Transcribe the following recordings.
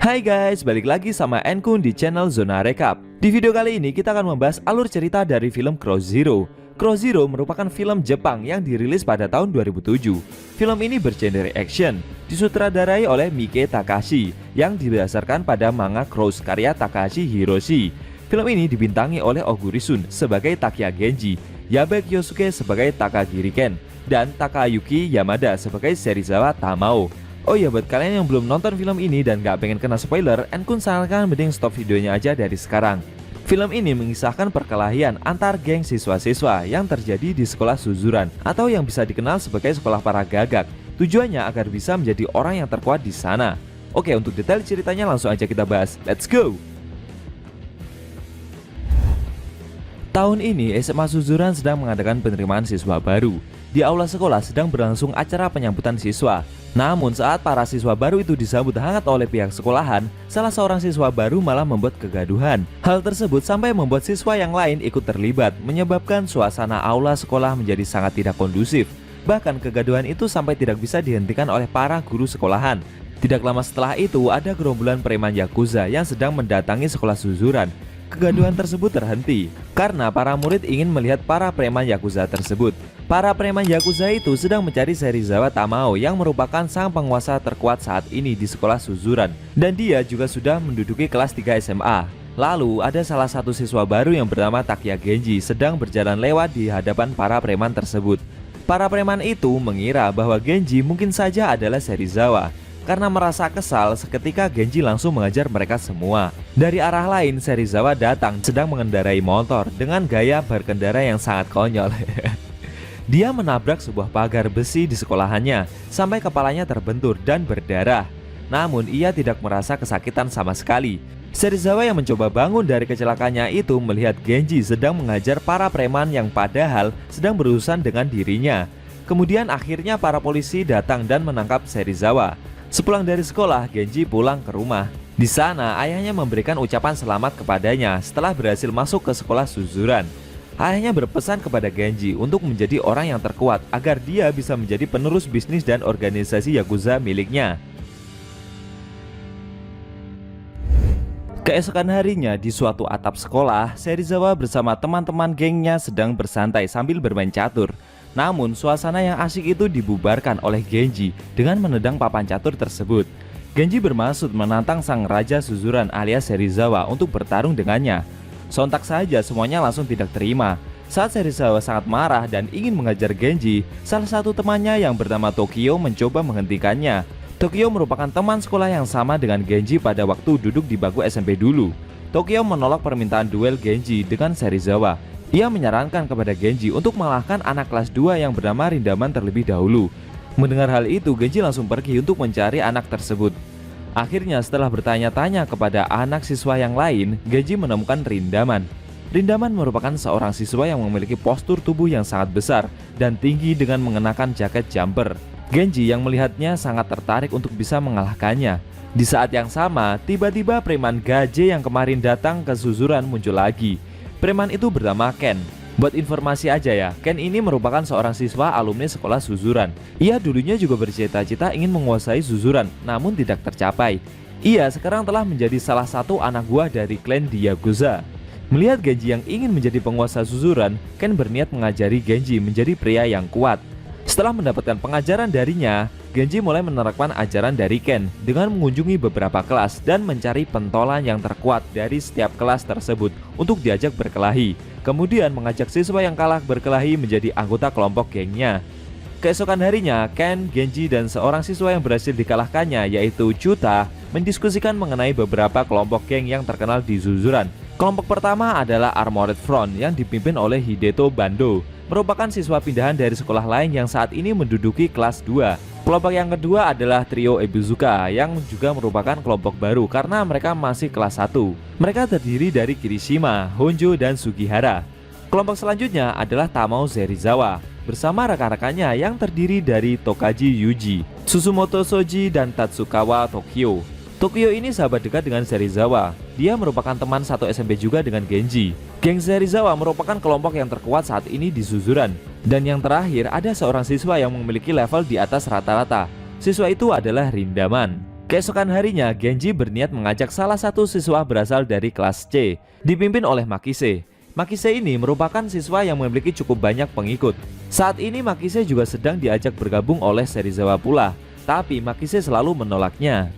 Hai guys, balik lagi sama Enkun di channel Zona Recap. Di video kali ini kita akan membahas alur cerita dari film Crow Zero. Crow Zero merupakan film Jepang yang dirilis pada tahun 2007. Film ini bergenre action, disutradarai oleh Miike Takahashi yang didasarkan pada manga Crows karya Takahashi Hiroshi. Film ini dibintangi oleh Oguri Sun sebagai Takia Genji, Yabe Kyosuke sebagai Takagiri Ken, dan Takayuki Yamada sebagai Serizawa Tamao. Oh ya, buat kalian yang belum nonton film ini dan gak pengen kena spoiler, Enkun sarankan mending stop videonya aja dari sekarang. Film ini mengisahkan perkelahian antar geng siswa-siswa yang terjadi di sekolah Suzuran atau yang bisa dikenal sebagai sekolah para gagak. Tujuannya agar bisa menjadi orang yang terkuat di sana. Oke, untuk detail ceritanya langsung aja kita bahas. Let's go! Tahun ini SMA Suzuran sedang mengadakan penerimaan siswa baru. Di aula sekolah sedang berlangsung acara penyambutan siswa. Namun saat para siswa baru itu disambut hangat oleh pihak sekolahan, salah seorang siswa baru malah membuat kegaduhan. Hal tersebut sampai membuat siswa yang lain ikut terlibat, menyebabkan suasana aula sekolah menjadi sangat tidak kondusif. Bahkan kegaduhan itu sampai tidak bisa dihentikan oleh para guru sekolahan. Tidak lama setelah itu ada gerombolan preman Yakuza yang sedang mendatangi sekolah Suzuran. Kegaduhan tersebut terhenti karena para murid ingin melihat para preman Yakuza tersebut. Para preman Yakuza itu sedang mencari Serizawa Tamao yang merupakan sang penguasa terkuat saat ini di sekolah Suzuran. Dan dia juga sudah menduduki kelas 3 SMA. Lalu ada salah satu siswa baru yang bernama Takia Genji sedang berjalan lewat di hadapan para preman tersebut. Para preman itu mengira bahwa Genji mungkin saja adalah Serizawa. Karena merasa kesal, seketika Genji langsung mengajar mereka semua. Dari arah lain, Serizawa datang sedang mengendarai motor dengan gaya berkendara yang sangat konyol. Dia menabrak sebuah pagar besi di sekolahannya sampai kepalanya terbentur dan berdarah. Namun ia tidak merasa kesakitan sama sekali. Serizawa yang mencoba bangun dari kecelakaannya itu melihat Genji sedang mengajar para preman yang padahal sedang berurusan dengan dirinya. Kemudian akhirnya para polisi datang dan menangkap Serizawa. Sepulang dari sekolah, Genji pulang ke rumah. Di sana, ayahnya memberikan ucapan selamat kepadanya setelah berhasil masuk ke sekolah Suzuran. Ayahnya berpesan kepada Genji untuk menjadi orang yang terkuat agar dia bisa menjadi penerus bisnis dan organisasi Yakuza miliknya. Keesokan harinya di suatu atap sekolah, Serizawa bersama teman-teman gengnya sedang bersantai sambil bermain catur. Namun suasana yang asyik itu dibubarkan oleh Genji dengan menendang papan catur tersebut. Genji bermaksud menantang sang raja Suzuran alias Serizawa untuk bertarung dengannya. Sontak saja semuanya langsung tidak terima. Saat Serizawa sangat marah dan ingin mengajar Genji, salah satu temannya yang bernama Tokyo mencoba menghentikannya. Tokyo merupakan teman sekolah yang sama dengan Genji pada waktu duduk di bangku SMP dulu. Tokyo menolak permintaan duel Genji dengan Serizawa. Ia menyarankan kepada Genji untuk mengalahkan anak kelas 2 yang bernama Rindaman terlebih dahulu. Mendengar hal itu, Genji langsung pergi untuk mencari anak tersebut. Akhirnya setelah bertanya-tanya kepada anak siswa yang lain, Genji menemukan Rindaman. Rindaman merupakan seorang siswa yang memiliki postur tubuh yang sangat besar dan tinggi dengan mengenakan jaket jumper. Genji yang melihatnya sangat tertarik untuk bisa mengalahkannya. Di saat yang sama, tiba-tiba preman Gaje yang kemarin datang ke Suzuran muncul lagi. Preman itu bernama Ken. Buat informasi aja ya, Ken ini merupakan seorang siswa alumni sekolah Suzuran. Ia dulunya juga bercita-cita ingin menguasai Suzuran, namun tidak tercapai. Ia sekarang telah menjadi salah satu anak buah dari klan di Yakuza. Melihat Genji yang ingin menjadi penguasa Suzuran, Ken berniat mengajari Genji menjadi pria yang kuat. Setelah mendapatkan pengajaran darinya, Genji mulai menerapkan ajaran dari Ken dengan mengunjungi beberapa kelas dan mencari pentolan yang terkuat dari setiap kelas tersebut untuk diajak berkelahi. Kemudian mengajak siswa yang kalah berkelahi menjadi anggota kelompok gengnya. Keesokan harinya, Ken, Genji, dan seorang siswa yang berhasil dikalahkannya yaitu Chuta mendiskusikan mengenai beberapa kelompok geng yang terkenal di Suzuran. Kelompok pertama adalah Armored Front yang dipimpin oleh Hideto Bando, merupakan siswa pindahan dari sekolah lain yang saat ini menduduki kelas 2. Kelompok yang kedua adalah Trio Ebizuka yang juga merupakan kelompok baru karena mereka masih kelas 1. Mereka terdiri dari Kirishima, Honjo, dan Sugihara. Kelompok selanjutnya adalah Tamao Serizawa bersama rekan-rekannya yang terdiri dari Tokaji Yuji, Susumoto Soji, dan Tatsukawa Tokyo. Tokyo ini sahabat dekat dengan Serizawa. Dia merupakan teman satu SMP juga dengan Genji. Geng Serizawa merupakan kelompok yang terkuat saat ini di Suzuran. Dan yang terakhir ada seorang siswa yang memiliki level di atas rata-rata. Siswa itu adalah Rindaman. Keesokan harinya, Genji berniat mengajak salah satu siswa berasal dari kelas C, dipimpin oleh Makise. Makise ini merupakan siswa yang memiliki cukup banyak pengikut. Saat ini Makise juga sedang diajak bergabung oleh Serizawa pula, tapi Makise selalu menolaknya.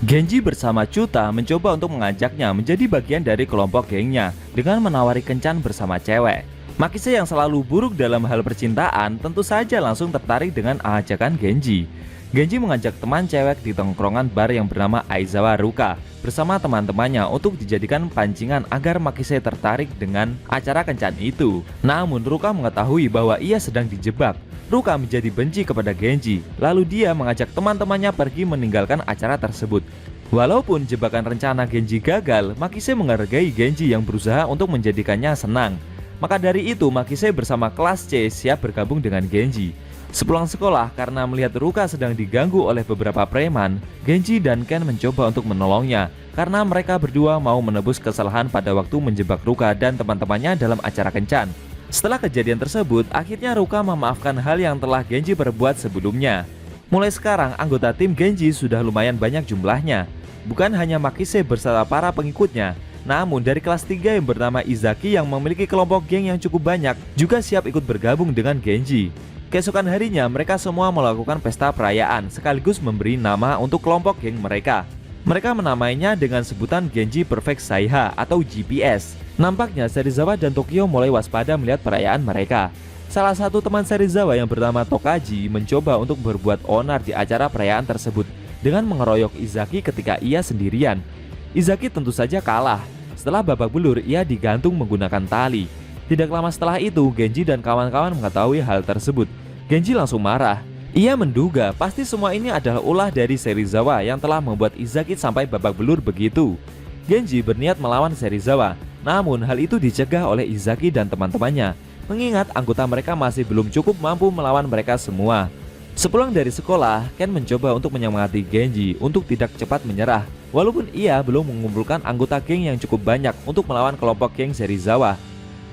Genji bersama Chuta mencoba untuk mengajaknya menjadi bagian dari kelompok gengnya dengan menawari kencan bersama cewek. Makise yang selalu buruk dalam hal percintaan tentu saja langsung tertarik dengan ajakan Genji. Genji mengajak teman cewek di tongkrongan bar yang bernama Aizawa Ruka bersama teman-temannya untuk dijadikan pancingan agar Makise tertarik dengan acara kencan itu. Namun Ruka mengetahui bahwa ia sedang dijebak. Ruka menjadi benci kepada Genji, lalu dia mengajak teman-temannya pergi meninggalkan acara tersebut. Walaupun jebakan rencana Genji gagal, Makise menghargai Genji yang berusaha untuk menjadikannya senang. Maka dari itu Makise bersama kelas C siap bergabung dengan Genji. Sepulang sekolah, karena melihat Ruka sedang diganggu oleh beberapa preman, Genji dan Ken mencoba untuk menolongnya karena mereka berdua mau menebus kesalahan pada waktu menjebak Ruka dan teman-temannya dalam acara kencan. Setelah kejadian tersebut, akhirnya Ruka memaafkan hal yang telah Genji perbuat sebelumnya. Mulai sekarang, anggota tim Genji sudah lumayan banyak jumlahnya. Bukan hanya Makise beserta para pengikutnya, namun dari kelas 3 yang bernama Izaki yang memiliki kelompok geng yang cukup banyak juga siap ikut bergabung dengan Genji. Keesokan harinya mereka semua melakukan pesta perayaan sekaligus memberi nama untuk kelompok geng mereka. Mereka menamainya dengan sebutan Genji Perfect Saiha atau GPS. Nampaknya Serizawa dan Tokyo mulai waspada melihat perayaan mereka. Salah satu teman Serizawa yang bernama Tokaji mencoba untuk berbuat onar di acara perayaan tersebut dengan mengeroyok Izaki ketika ia sendirian. Izaki tentu saja kalah. Setelah babak belur, ia digantung menggunakan tali. Tidak lama setelah itu, Genji dan kawan-kawan mengetahui hal tersebut. Genji langsung marah. Ia menduga pasti semua ini adalah ulah dari Serizawa yang telah membuat Izaki sampai babak belur begitu. Genji berniat melawan Serizawa, namun hal itu dicegah oleh Izaki dan teman-temannya, mengingat anggota mereka masih belum cukup mampu melawan mereka semua. Sepulang dari sekolah, Ken mencoba untuk menyemangati Genji untuk tidak cepat menyerah. Walaupun ia belum mengumpulkan anggota geng yang cukup banyak untuk melawan kelompok geng Serizawa.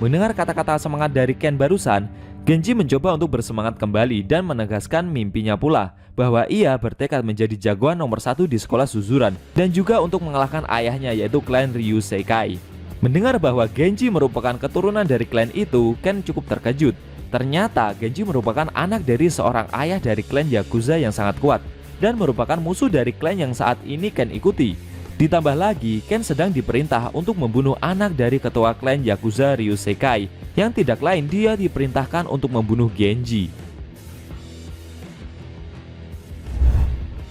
Mendengar kata-kata semangat dari Ken barusan, Genji mencoba untuk bersemangat kembali dan menegaskan mimpinya pula bahwa ia bertekad menjadi jagoan nomor 1 di sekolah Suzuran dan juga untuk mengalahkan ayahnya yaitu klan Ryu Seikai. Mendengar bahwa Genji merupakan keturunan dari klan itu, Ken cukup terkejut. Ternyata Genji merupakan anak dari seorang ayah dari klan Yakuza yang sangat kuat dan merupakan musuh dari klan yang saat ini Ken ikuti. Ditambah lagi, Ken sedang diperintah untuk membunuh anak dari ketua klan Yakuza Ryu Seikai, yang tidak lain dia diperintahkan untuk membunuh Genji.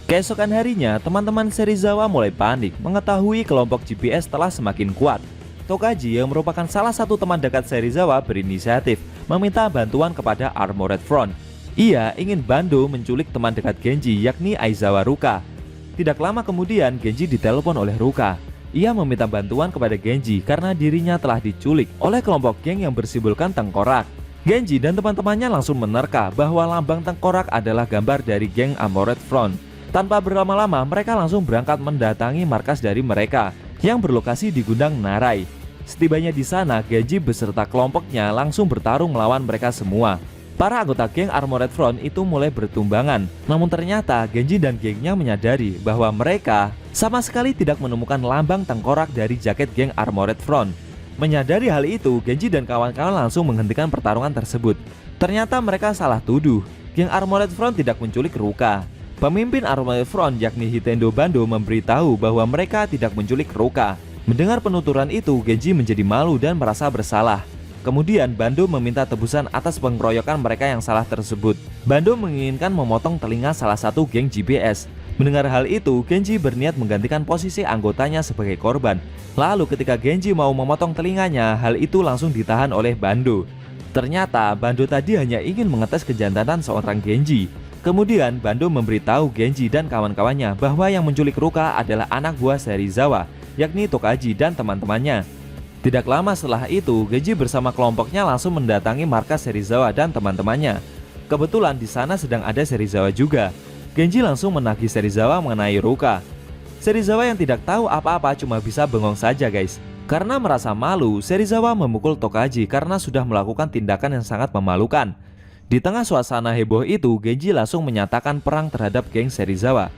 Keesokan harinya, teman-teman Serizawa mulai panik mengetahui kelompok GPS telah semakin kuat. Tokaji yang merupakan salah satu teman dekat Serizawa berinisiatif meminta bantuan kepada Armored Front. Ia ingin Bando menculik teman dekat Genji yakni Aizawa Ruka. Tidak lama kemudian Genji ditelepon oleh Ruka. Ia meminta bantuan kepada Genji karena dirinya telah diculik oleh kelompok geng yang bersimbolkan tengkorak. Genji dan teman-temannya langsung menerka bahwa lambang tengkorak adalah gambar dari geng Armored Front. Tanpa berlama-lama mereka langsung berangkat mendatangi markas dari mereka yang berlokasi di Gudang Narai. Setibanya di sana, Genji beserta kelompoknya langsung bertarung melawan mereka semua. Para anggota geng Armored Front itu mulai bertumbangan. Namun ternyata Genji dan gengnya menyadari bahwa mereka sama sekali tidak menemukan lambang tengkorak dari jaket geng Armored Front. Menyadari hal itu, Genji dan kawan-kawan langsung menghentikan pertarungan tersebut. Ternyata mereka salah tuduh. Geng Armored Front tidak menculik Ruka. Pemimpin Armored Front yakni Hitendo Bando memberitahu bahwa mereka tidak menculik Ruka. Mendengar penuturan itu, Genji menjadi malu dan merasa bersalah. Kemudian Bando meminta tebusan atas pengeroyokan mereka yang salah tersebut. Bando menginginkan memotong telinga salah satu geng GPS. Mendengar hal itu, Genji berniat menggantikan posisi anggotanya sebagai korban. Lalu ketika Genji mau memotong telinganya, hal itu langsung ditahan oleh Bando. Ternyata Bando tadi hanya ingin mengetes kejantanan seorang Genji. Kemudian Bando memberitahu Genji dan kawan-kawannya bahwa yang menculik Ruka adalah anak buah Serizawa, yakni Tokaji dan teman-temannya. Tidak lama setelah itu, Genji bersama kelompoknya langsung mendatangi markas Serizawa dan teman-temannya. Kebetulan di sana sedang ada Serizawa juga. Genji langsung menagih Serizawa mengenai Ruka. Serizawa yang tidak tahu apa-apa cuma bisa bengong saja guys. Karena merasa malu, Serizawa memukul Tokaji karena sudah melakukan tindakan yang sangat memalukan. Di tengah suasana heboh itu, Genji langsung menyatakan perang terhadap geng Serizawa.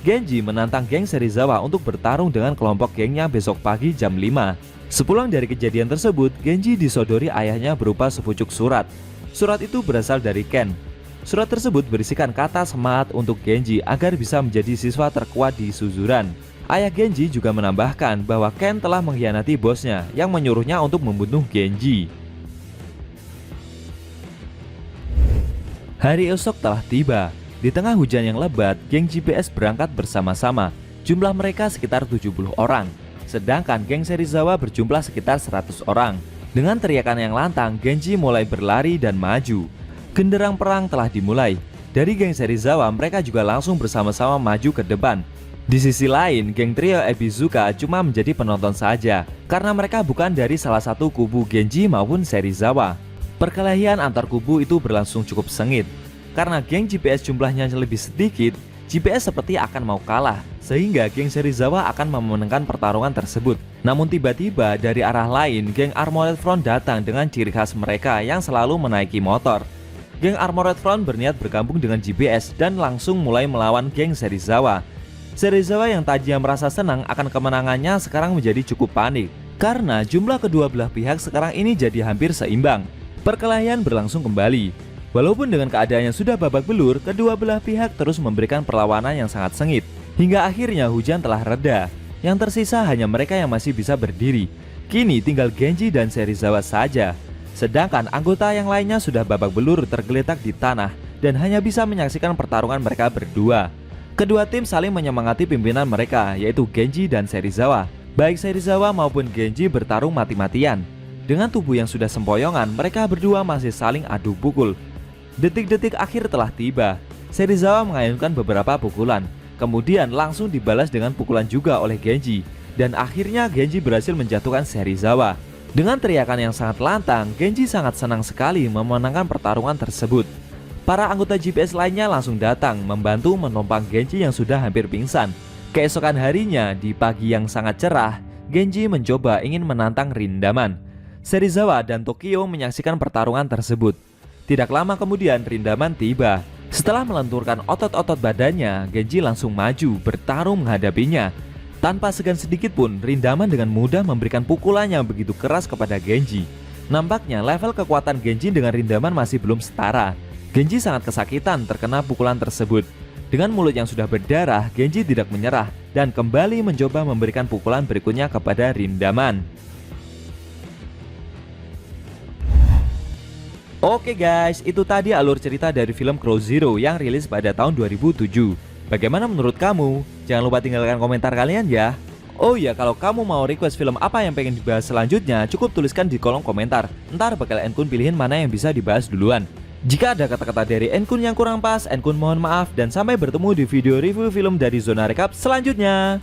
Genji menantang geng Serizawa untuk bertarung dengan kelompok gengnya besok pagi jam 5. Sepulang dari kejadian tersebut, Genji disodori ayahnya berupa sepucuk surat. Surat itu berasal dari Ken. Surat tersebut berisikan kata semangat untuk Genji agar bisa menjadi siswa terkuat di Suzuran. Ayah Genji juga menambahkan bahwa Ken telah mengkhianati bosnya yang menyuruhnya untuk membunuh Genji. Hari esok telah tiba. Di tengah hujan yang lebat, geng JPS berangkat bersama-sama. Jumlah mereka sekitar 70 orang. Sedangkan geng Serizawa berjumlah sekitar 100 orang. Dengan teriakan yang lantang, Genji mulai berlari dan maju. Genderang perang telah dimulai. Dari geng Serizawa, mereka juga langsung bersama-sama maju ke depan. Di sisi lain, geng trio Ebizuka cuma menjadi penonton saja, karena mereka bukan dari salah satu kubu Genji maupun Serizawa. Perkelahian antar kubu itu berlangsung cukup sengit. Karena geng JPS jumlahnya lebih sedikit, JPS seperti akan mau kalah, sehingga geng Serizawa akan memenangkan pertarungan tersebut. Namun tiba-tiba dari arah lain, geng Armored Front datang dengan ciri khas mereka yang selalu menaiki motor. Geng Armored Front berniat bergabung dengan JPS dan langsung mulai melawan geng Serizawa. Serizawa yang tadinya merasa senang akan kemenangannya sekarang menjadi cukup panik, karena jumlah kedua belah pihak sekarang ini jadi hampir seimbang. Perkelahian berlangsung kembali. Walaupun dengan keadaannya sudah babak belur, kedua belah pihak terus memberikan perlawanan yang sangat sengit. Hingga akhirnya hujan telah reda. Yang tersisa hanya mereka yang masih bisa berdiri. Kini tinggal Genji dan Serizawa saja. Sedangkan anggota yang lainnya sudah babak belur tergeletak di tanah dan hanya bisa menyaksikan pertarungan mereka berdua. Kedua tim saling menyemangati pimpinan mereka, yaitu Genji dan Serizawa. Baik Serizawa maupun Genji bertarung mati-matian. Dengan tubuh yang sudah sempoyongan, mereka berdua masih saling adu pukul. Detik-detik akhir telah tiba. Serizawa mengayunkan beberapa pukulan, kemudian langsung dibalas dengan pukulan juga oleh Genji. Dan akhirnya Genji berhasil menjatuhkan Serizawa. Dengan teriakan yang sangat lantang, Genji sangat senang sekali memenangkan pertarungan tersebut. Para anggota JPS lainnya langsung datang membantu menompang Genji yang sudah hampir pingsan. Keesokan harinya, di pagi yang sangat cerah, Genji mencoba ingin menantang Rindaman. Serizawa dan Tokyo menyaksikan pertarungan tersebut. Tidak lama kemudian Rindaman tiba. Setelah melenturkan otot-otot badannya, Genji langsung maju bertarung menghadapinya. Tanpa segan sedikit pun, Rindaman dengan mudah memberikan pukulan yang begitu keras kepada Genji. Nampaknya level kekuatan Genji dengan Rindaman masih belum setara. Genji sangat kesakitan terkena pukulan tersebut. Dengan mulut yang sudah berdarah, Genji tidak menyerah dan kembali mencoba memberikan pukulan berikutnya kepada Rindaman. Oke guys, itu tadi alur cerita dari film Crow Zero yang rilis pada tahun 2007. Bagaimana menurut kamu? Jangan lupa tinggalkan komentar kalian ya. Oh ya, kalau kamu mau request film apa yang pengen dibahas selanjutnya, cukup tuliskan di kolom komentar. Ntar bakal Enkun pilihin mana yang bisa dibahas duluan. Jika ada kata-kata dari Enkun yang kurang pas, Enkun mohon maaf dan sampai bertemu di video review film dari Zona Recap selanjutnya.